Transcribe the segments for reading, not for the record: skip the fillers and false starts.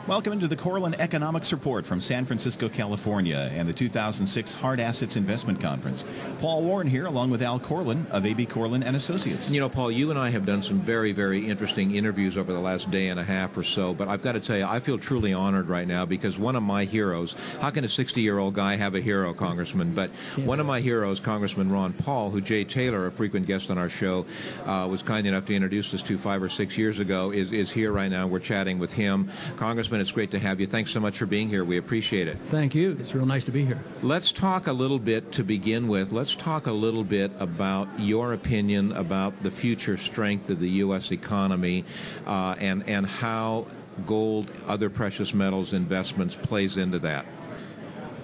Welcome into the Korelin Economics Report from San Francisco, California, and the 2006 Hard Assets Investment Conference. Paul Warren here, along with Al Korelin of A.B. Korelin and Associates. You know, Paul, you and I have done some very, very interesting interviews over the last day and a half or so, but I've got to tell you, I feel truly honored right now because one of my heroes, how can a 60-year-old guy have a hero, Congressman? But one of my heroes, Congressman Ron Paul, who Jay Taylor, a frequent guest on our show, was kind enough to introduce us to 5 or 6 years ago, is here right now. We're chatting with him. Congressman, it's great to have you. Thanks so much for being here. We appreciate it. Thank you. It's real nice to be here. Let's talk a little bit to begin with. Let's talk a little bit about your opinion about the future strength of the U.S. economy and how gold, other precious metals investments plays into that.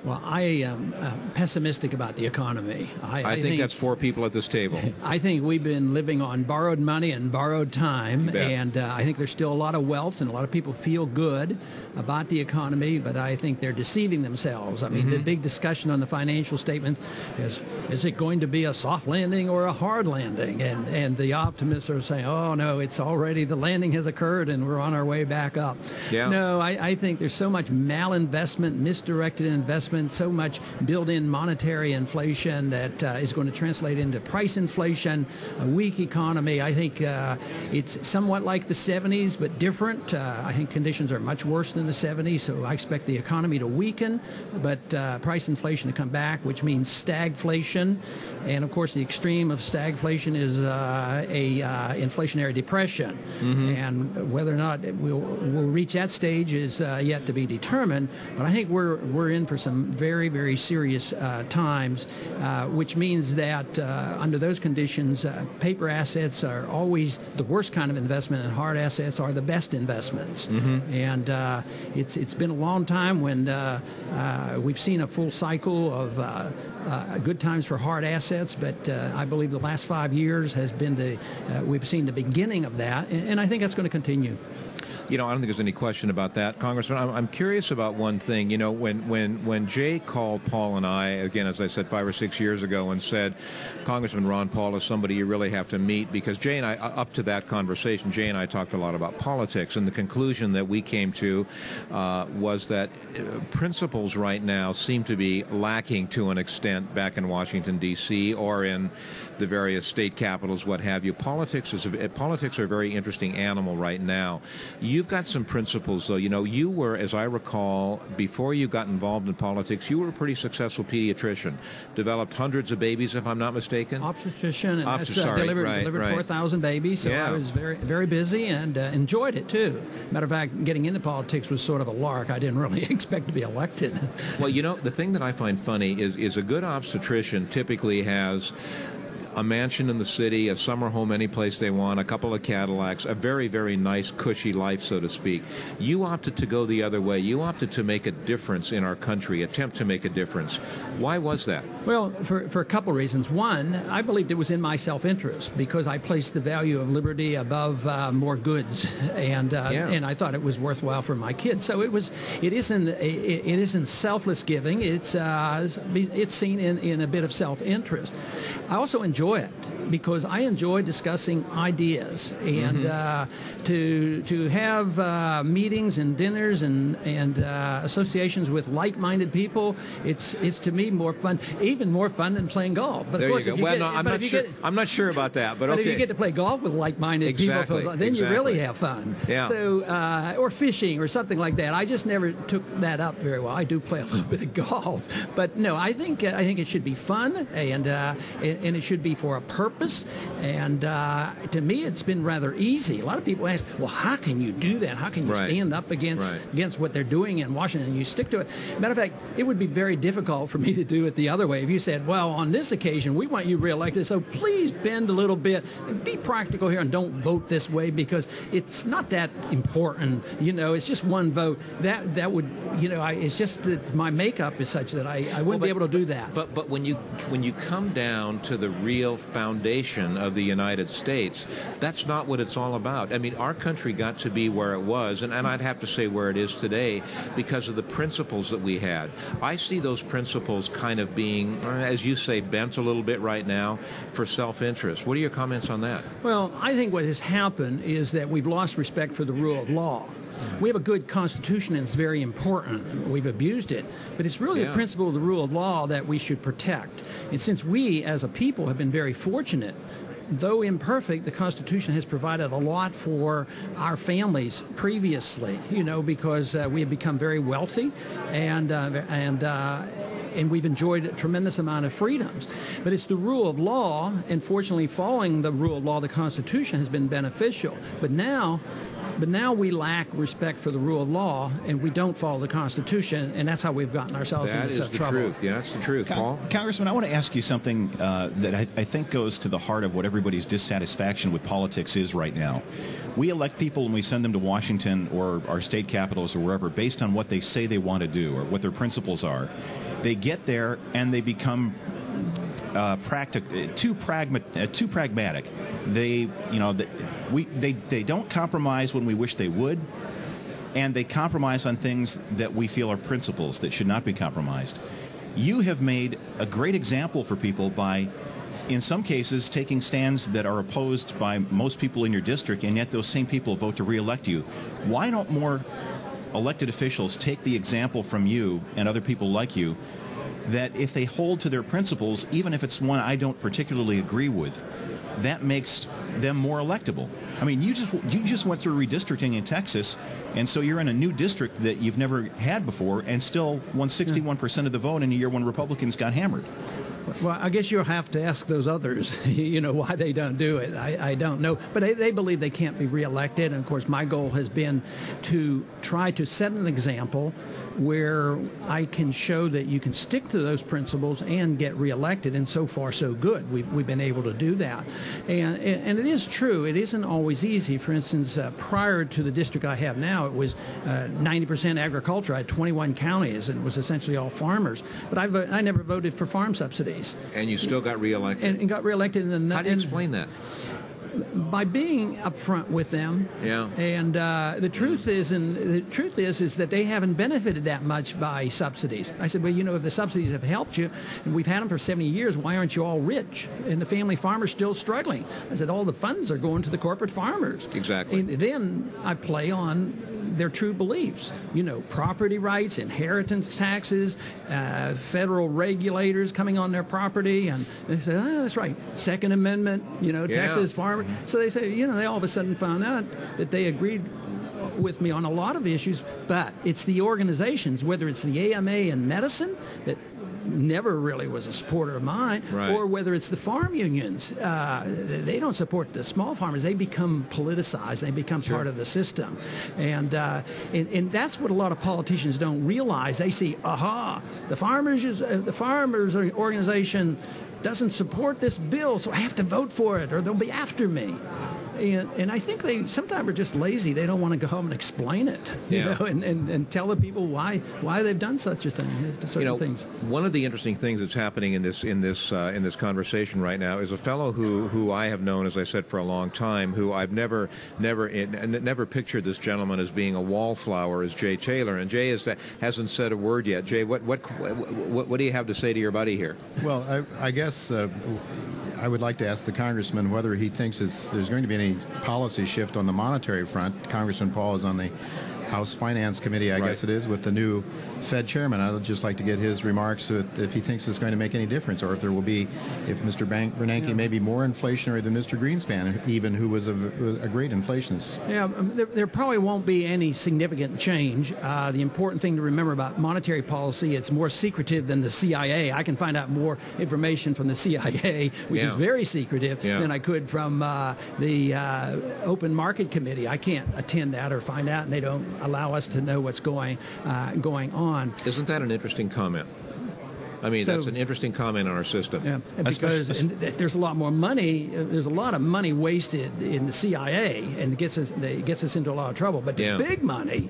Well, I am pessimistic about the economy. I think that's 4 people at this table. I think we've been living on borrowed money and borrowed time, and I think there's still a lot of wealth, and a lot of people feel good about the economy, but I think they're deceiving themselves. I mean, the big discussion on the financial statement is it going to be a soft landing or a hard landing? And the optimists are saying, oh, no, it's already, the landing has occurred, and we're on our way back up. Yeah. No, I think there's so much malinvestment, misdirected investment, so much built-in monetary inflation that is going to translate into price inflation, a weak economy. I think it's somewhat like the 70s, but different. I think conditions are much worse than the 70s, so I expect the economy to weaken, but price inflation to come back, which means stagflation. And, of course, the extreme of stagflation is a inflationary depression. And whether or not we'll reach that stage is yet to be determined, but I think we're in for some very, very serious times, which means that under those conditions, paper assets are always the worst kind of investment, and hard assets are the best investments. And it's been a long time when we've seen a full cycle of good times for hard assets, but I believe the last 5 years has been we've seen the beginning of that, and I think that's going to continue. You know, I don't think there's any question about that, Congressman. I'm curious about one thing. You know, when Jay called Paul and I, again, as I said, 5 or 6 years ago, and said, Congressman Ron Paul is somebody you really have to meet, because Jay and I, up to that conversation, Jay and I talked a lot about politics, and the conclusion that we came to was that principles right now seem to be lacking to an extent back in Washington, D.C., or in the various state capitals, what have you. Politics are a very interesting animal right now. You've got some principles, though. You know, you were, as I recall, before you got involved in politics, you were a pretty successful pediatrician. Developed hundreds of babies, if I'm not mistaken. Obstetrician, and delivered 4,000 babies. So I was very, very busy and enjoyed it too. Matter of fact, getting into politics was sort of a lark. I didn't really expect to be elected. Well, you know, the thing that I find funny is a good obstetrician typically has a mansion in the city, a summer home any place they want, a couple of Cadillacs, a very, very nice, cushy life, so to speak. You opted to go the other way. You opted to make a difference in our country, attempt to make a difference. Why was that? Well, for a couple of reasons. One, I believed it was in my self-interest because I placed the value of liberty above more goods, and I thought it was worthwhile for my kids. So it isn't selfless giving. It's seen in a bit of self-interest. I also enjoy it because I enjoy discussing ideas, and to have meetings and dinners and associations with like-minded people. It's to me more fun, even more fun than playing golf. But there of course, you go. Well, I'm not sure about that, but okay. If you get to play golf with like-minded people, then you really have fun. Yeah. So, or fishing or something like that. I just never took that up very well. I do play a little bit of golf, but no, I think it should be fun, and it should be for a purpose. And to me, it's been rather easy. A lot of people ask, well, how can you do that? How can you stand up against what they're doing in Washington and you stick to it? Matter of fact, it would be very difficult for me to do it the other way. If you said, well, on this occasion, we want you reelected, so please bend a little bit and be practical here and don't vote this way because it's not that important. You know, it's just one vote. That would, you know, it's just that my makeup is such that I wouldn't be able to do that. But when you come down to the real foundation of the United States, that's not what it's all about. I mean, our country got to be where it was, and I'd have to say where it is today, because of the principles that we had. I see those principles kind of being, as you say, bent a little bit right now for self-interest. What are your comments on that? Well, I think what has happened is that we've lost respect for the rule of law. We have a good Constitution, and it's very important. We've abused it. But it's really the principle of the rule of law that we should protect. And since we, as a people, have been very fortunate, though imperfect, the Constitution has provided a lot for our families previously, because we have become very wealthy and we've enjoyed a tremendous amount of freedoms. But it's the rule of law, and fortunately following the rule of law, the Constitution has been beneficial. But now we lack respect for the rule of law, and we don't follow the Constitution, and that's how we've gotten ourselves into such trouble. That is the truth. Yeah, that's the truth, Paul. Congressman, I want to ask you something that I think goes to the heart of what everybody's dissatisfaction with politics is right now. We elect people and we send them to Washington or our state capitals or wherever based on what they say they want to do or what their principles are. They get there and they become too pragmatic. They don't compromise when we wish they would, and they compromise on things that we feel are principles that should not be compromised. You have made a great example for people by, in some cases, taking stands that are opposed by most people in your district, and yet those same people vote to re-elect you. Why don't more elected officials take the example from you and other people like you, that if they hold to their principles, even if it's one I don't particularly agree with, that makes them more electable? I mean, you just went through redistricting in Texas, and so you're in a new district that you've never had before, and still won 61% of the vote in a year when Republicans got hammered. Well, I guess you'll have to ask those others, why they don't do it. I don't know. But they believe they can't be reelected. And, of course, my goal has been to try to set an example where I can show that you can stick to those principles and get reelected. And so far, so good. We've been able to do that. And it is true. It isn't always easy. For instance, prior to the district I have now, it was 90% agriculture. I had 21 counties, and it was essentially all farmers. But I never voted for farm subsidies. And you still got reelected. And got reelected. How do you explain that? By being upfront with them. Yeah. And the truth is that they haven't benefited that much by subsidies. I said, well, if the subsidies have helped you, and we've had them for 70 years, why aren't you all rich? And the family farmer's still struggling. I said, all the funds are going to the corporate farmers. Exactly. And then I play on their true beliefs. Property rights, inheritance taxes, federal regulators coming on their property, and they say, oh, that's right, Second Amendment, Texas farmers. So they say, they all of a sudden found out that they agreed with me on a lot of issues, but it's the organizations, whether it's the AMA in medicine that never really was a supporter of mine, right, or whether it's the farm unions. They don't support the small farmers. They become politicized. They become part of the system. And that's what a lot of politicians don't realize. They see, the farmers organization doesn't support this bill, so I have to vote for it, or they'll be after me. And I think they sometimes are just lazy. They don't want to go home and explain it, and tell the people why they've done such a thing, certain things. One of the interesting things that's happening in this conversation right now is a fellow who I have known, as I said, for a long time, who I've never pictured this gentleman as being a wallflower, as Jay Taylor. And Jay hasn't said a word yet. Jay, what do you have to say to your buddy here? Well, I guess I would like to ask the congressman whether he thinks there's going to be any policy shift on the monetary front. Congressman Paul is on the House Finance Committee, I guess it is, with the new Fed chairman. I'd just like to get his remarks if he thinks it's going to make any difference, or if there will be, if Mr. Bernanke may be more inflationary than Mr. Greenspan, even, who was a great inflationist. Yeah, there probably won't be any significant change. The important thing to remember about monetary policy, it's more secretive than the CIA. I can find out more information from the CIA, which is very secretive, than I could from the Open Market Committee. I can't attend that or find out, and they don't allow us to know what's going on. Isn't that an interesting comment? I mean, that's an interesting comment on our system. Yeah, because there's a lot more money. There's a lot of money wasted in the CIA, and it gets us into a lot of trouble. But the big money